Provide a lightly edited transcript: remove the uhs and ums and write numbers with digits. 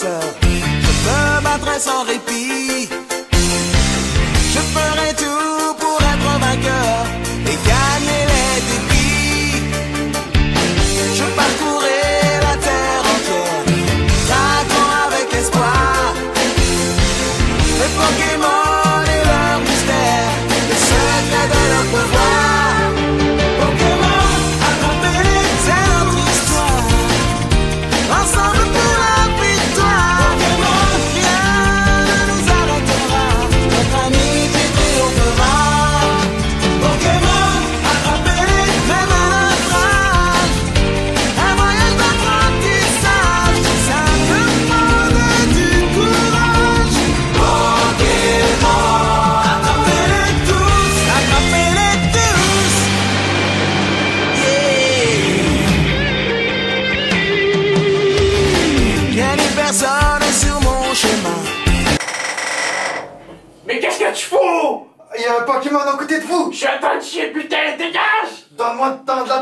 professeur. Je me battrai sans répit. Je ferai tout pour être vainqueur et gagner les défis. Je parcourrai la terre entière, traquant avec espoir les Pokémon et leur mystère, le secret de leur pouvoir. Pokémon, attrapez-les, c'est notre histoire. Ensemble pour la victoire. Pokémon, rien ne nous arrêtera. Notre amitié triomphera. Pokémon, attrapez-les, même à notre âge. Un voyage d'apprentissage, ça demande du courage. Pokémon, attrapez-les tous, attrapez-les tous. Yeah. Bien personne sur mon chemin. Mais qu'est-ce que tu fous? Il y a un Pokémon à côté de vous! Je suis en train de chier, putain, dégage! Donne-moi le temps de la